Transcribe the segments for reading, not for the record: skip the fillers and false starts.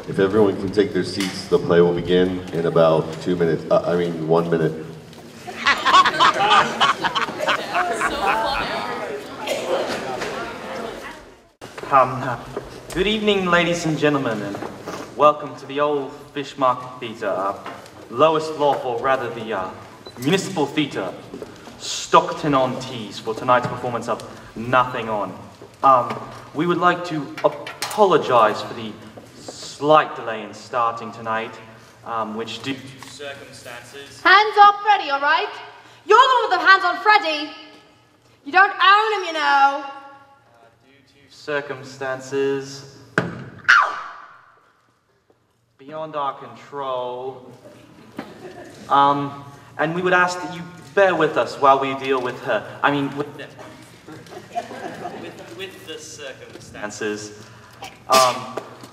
If everyone can take their seats, the play will begin in about 2 minutes. 1 minute. Good evening, ladies and gentlemen, and welcome to the Old Fish Market Theatre, lowest loft, or rather the Municipal Theatre, Stockton-on-Tees, for tonight's performance of Nothing On. We would like to apologize for the slight delay in starting tonight, which due to circumstances... Hands off Freddie, all right? You're the one with the hands on Freddie. You don't own him, you know. Due to circumstances beyond our control, and we would ask that you bear with us while we deal with her. I mean, with the circumstances.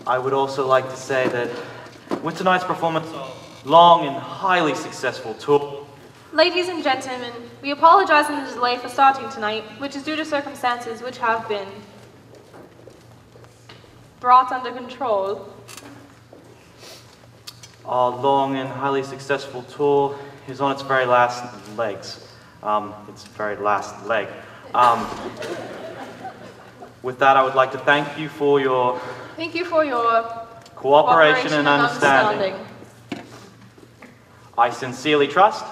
I would also like to say that with tonight's performance of long and highly successful tour. Ladies and gentlemen, we apologize for the delay for starting tonight, which is due to circumstances which have been brought under control. Our long and highly successful tour is on its very last legs. Its very last leg. With that, I would like to thank you for your... Thank you for your cooperation and understanding. I sincerely trust.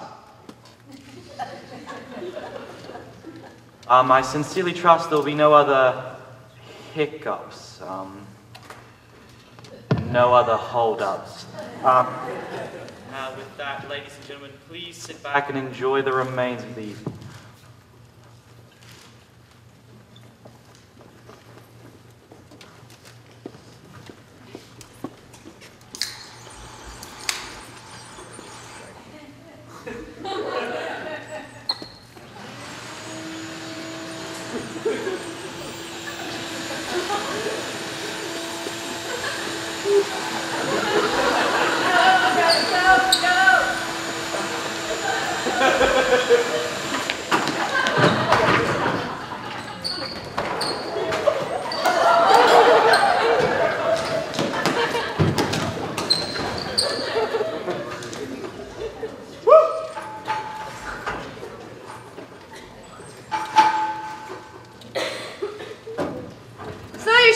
I sincerely trust there will be no other hiccups, no other hold-ups. With that, ladies and gentlemen, please sit back and enjoy the remains of the evening.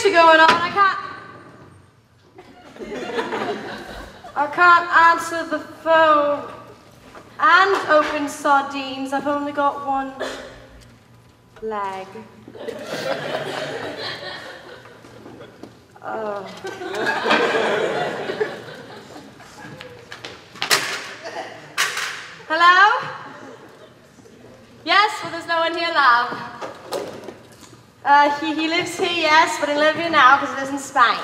Going on. I can't answer the phone and open sardines. I've only got one leg. Oh. Hello? Yes? Well, there's no one here, love. He lives here, yes, but he lives here now because he lives in Spain.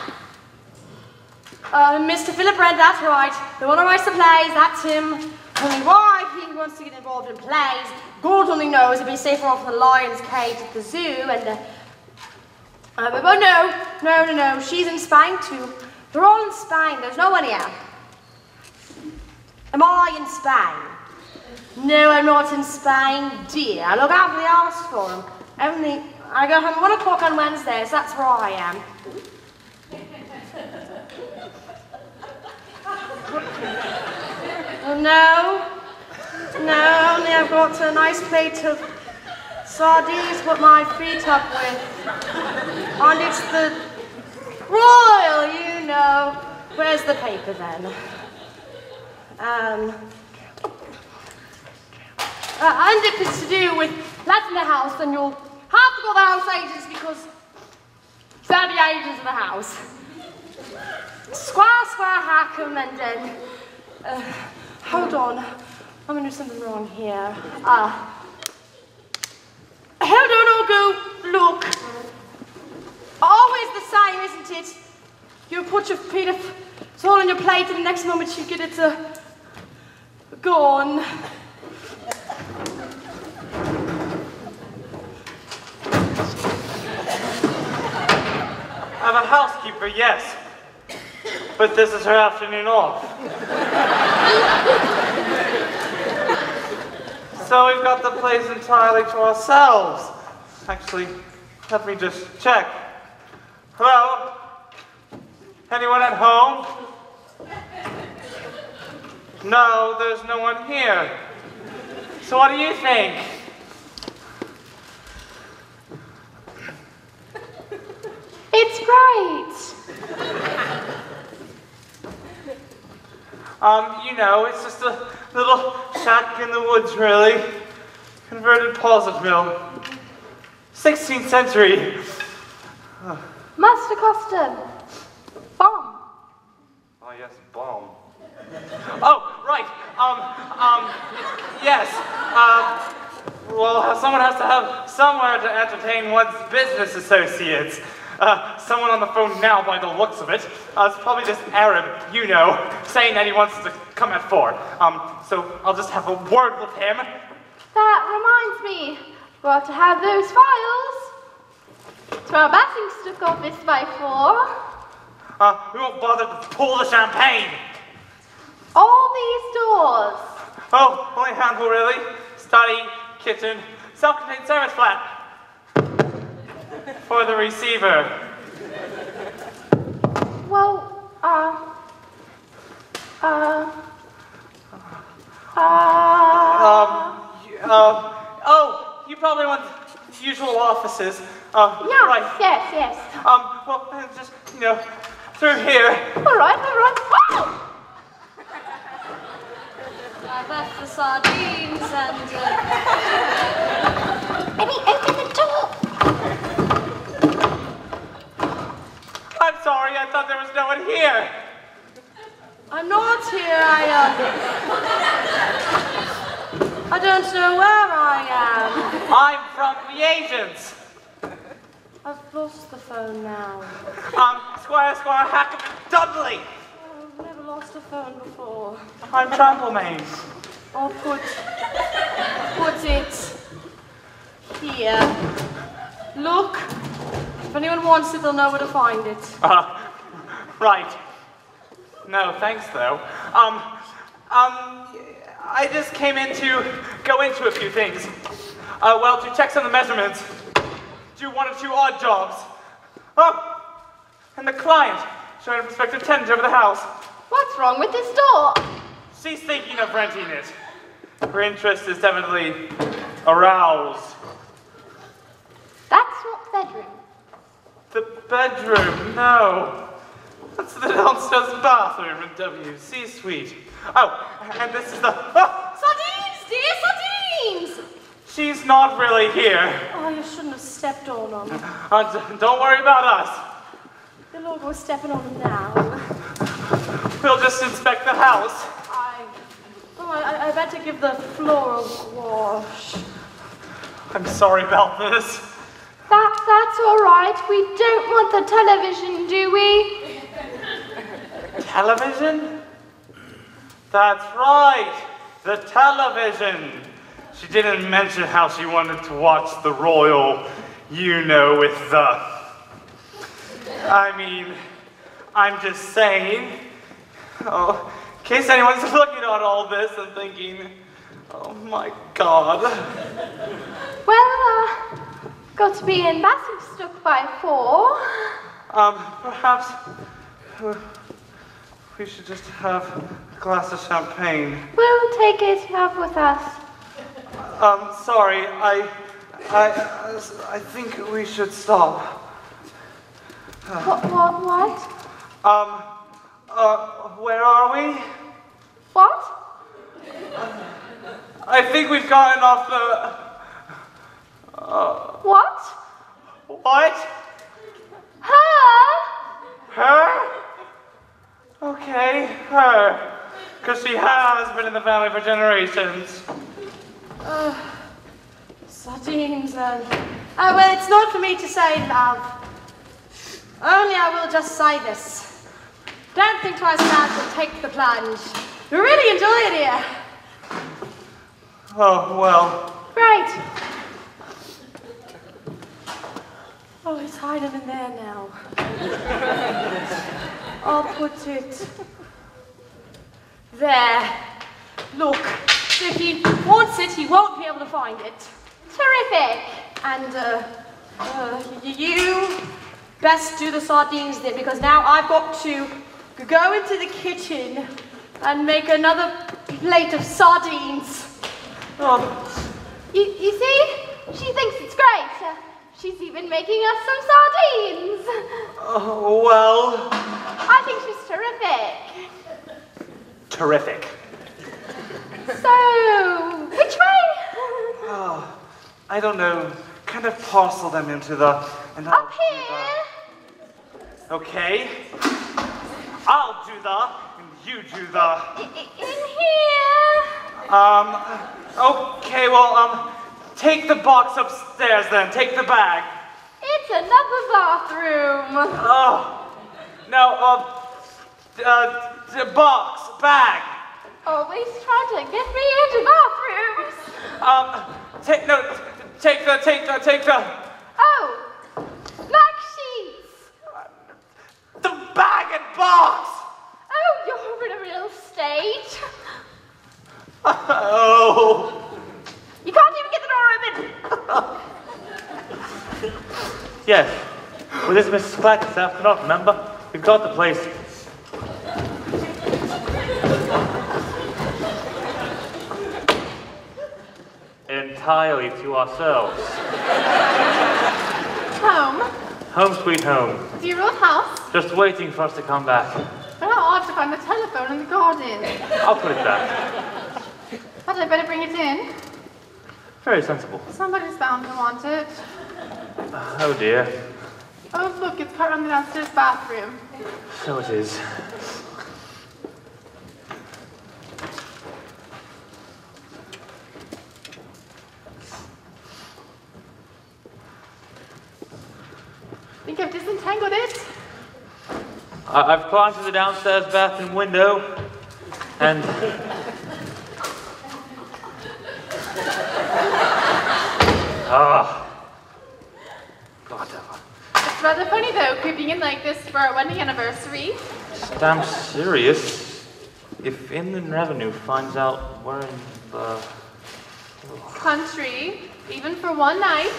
Mr. Philip Brent, that's right. The one who writes the plays, that's him. Only why he wants to get involved in plays, God only knows. He'd be safer off in the lion's cage at the zoo and... but no, she's in Spain too. They're all in Spain, there's no one here. Am I in Spain? No, I'm not in Spain, dear. Look, I haven't asked for him. Only... I go home at 1 o'clock on Wednesdays, that's where I am. No, only I've got a nice plate of sardines to put my feet up with. And it's the royal, you know. Where's the paper then? And if it's to do with lads in the house, then you'll have to go to the house agents because they're the agents of the house. Squire Hackham and then... hold on. I'm going to do something wrong here. Hold on, I'll go look. Always the same, isn't it? You put your feet up, it's all on your plate, and the next moment you get it gone. I'm a housekeeper, yes. But this is her afternoon off. So we've got the place entirely to ourselves. Actually, let me just check. Hello? Anyone at home? No, there's no one here. So what do you think? It's great. You know, it's just a little shack in the woods, really. Converted posset mill. 16th century. Must have cost a bomb. Oh, yes, bomb. Oh, right. Yes. Well, someone has to have somewhere to entertain one's business associates. Someone on the phone now by the looks of it. It's probably this Arab, you know, saying that he wants to come at 4. So I'll just have a word with him. That reminds me, we ought to have those files to our Basingstoke office by 4. We won't bother to pull the champagne. All these doors. Oh, only a handful, really. Study, kitchen, self-contained service flat. For the receiver. Well, oh, you probably want the usual offices. yeah, Right. yes. Well, just, you know, through here. All right. Oh! I've left the sardines and... Eddie, open the door. I'm sorry, I thought there was no one here. I'm not here. I don't know where I am. I'm from the agents. I've lost the phone now. Squire Hackerman Dudley. I've never lost a phone before. I'm Tramplemain. I'll put it here. Look, if anyone wants it, they'll know where to find it. Right. No, thanks though. I just came in to go into a few things. Well, to check some of the measurements, do 1 or 2 odd jobs. Oh, and the client showing a prospective tenant over the house. What's wrong with this door? She's thinking of renting it. Her interest is definitely aroused. That's not bedroom. The bedroom, no. That's the downstairs bathroom in WC Suite. Oh, and this is the... Oh, Sardines, dear, sardines! she's not really here. Oh, you shouldn't have stepped on them. Don't worry about us. You'll all go stepping on them now. We'll just inspect the house. I better give the floor a wash. I'm sorry about this. That's all right. We don't want the television, do we? Television? That's right, the television. She didn't mention how she wanted to watch the royal, you know, with the... I mean, I'm just saying. Oh, in case anyone's looking at all this and thinking, oh my God. Well, got to be in Basingstoke by 4. Perhaps we should just have a glass of champagne. We'll take it up with us. Sorry, I think we should stop. What? Where are we? What? I think we've gotten off the... What? What? Her? Her? Okay, her. Because she has been in the family for generations. Sardines and... Oh, well, it's not for me to say, love. Only I will just say this. Don't think twice about it and take the plunge. We really enjoy it here. Oh, well. Great. Oh, it's hiding in there now. I'll put it there. Look, if he wants it, he won't be able to find it. Terrific. And, Best do the sardines then, because now I've got to go into the kitchen and make another plate of sardines. You see? She thinks it's great. She's even making us some sardines. Oh, well. I think she's terrific. Terrific. So, which way? Oh, I don't know. Kind of parcel them into the... And I'll Up here. Okay. I'll do the... And you do the... In here. Okay, well, take the box upstairs then. Take the bag. It's another bathroom. Oh, no, the box, bag. Always trying to get me into bathrooms. Take the... Oh, black sheets. The bag and box. Oh, you're in a real state. Oh. You can't even get the door open. Yes. Well, this is Mrs. Flagstaff, not remember? We've got the place. Entirely to ourselves. Home? Home sweet home. Do you real house? Just waiting for us to come back. Well, how odd to find the telephone in the garden. I'll put it back. But I better bring it in. Very sensible. Somebody's bound to want it. Oh dear. Oh, look, it's caught on the downstairs bathroom. So it is. Think I've disentangled it? I've climbed to the downstairs bathroom window and... Whatever. It's rather funny, though, creeping in like this for our wedding anniversary. Damn serious. If Inland Revenue finds out we're in the... Country, even for one night.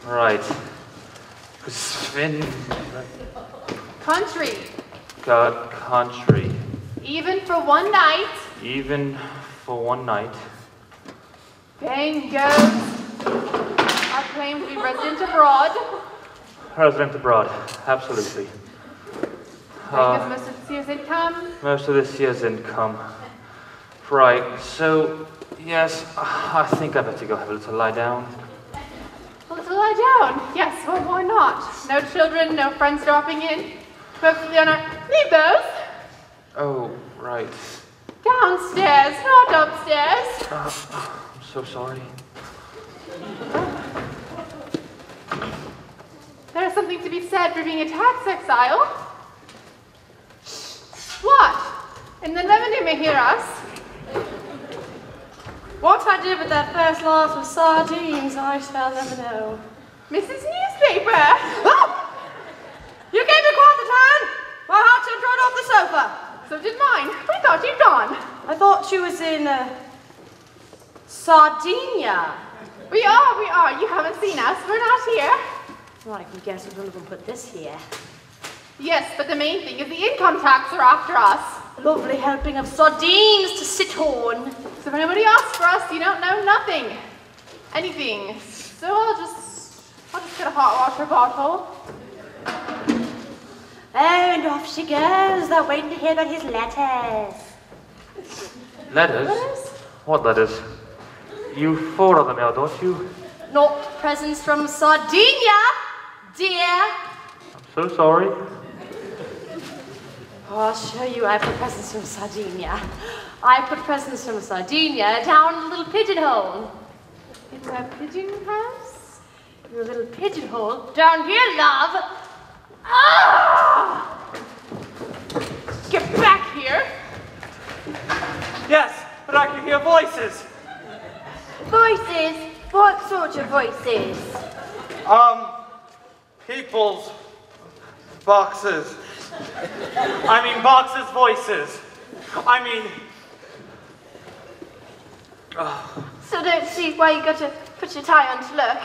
Right. Finn... Country, God, country. even for one night. Even for one night. Bang goes our claim to be resident abroad. Resident abroad, absolutely. Because most of this year's income. Most of this year's income. Right, so, yes, I think I better go have a little lie down. A little lie down. Yes, well, why not? No children, no friends dropping in. Hopefully on our... Leave those. Oh, right. Downstairs, not upstairs. I'm so sorry. There's something to be said for being a tax exile. What? In the revenue may hear us. What I did with that first loss with sardines, I shall never know. Mrs. Newspaper! Oh! You gave me quite the turn! My heart jumped right off the sofa. So did mine. We thought you'd gone. I thought she was in Sardinia. We are. You haven't seen us. We're not here. Well, I can guess which one of them put this here. Yes, but the main thing is the income tax are after us. Lovely helping of sardines to sit on. So if anybody asks for us, you don't know nothing. Anything. So I'll just get a hot water bottle. And off she goes. They're waiting to hear about his letters. Letters? Letters? What letters? You forward on the mail, don't you? Not presents from Sardinia, dear. I'm so sorry. Oh, I'll show you. I put presents from Sardinia. I put presents from Sardinia down in a little pigeonhole. It's a pigeon house? In a little pigeonhole down here, love. Ah! Get back here. Yes, but I can hear voices. Voices? What sort of voices? People's boxes. I mean, boxes' voices. I mean... So don't see why you got to put your tie on to look.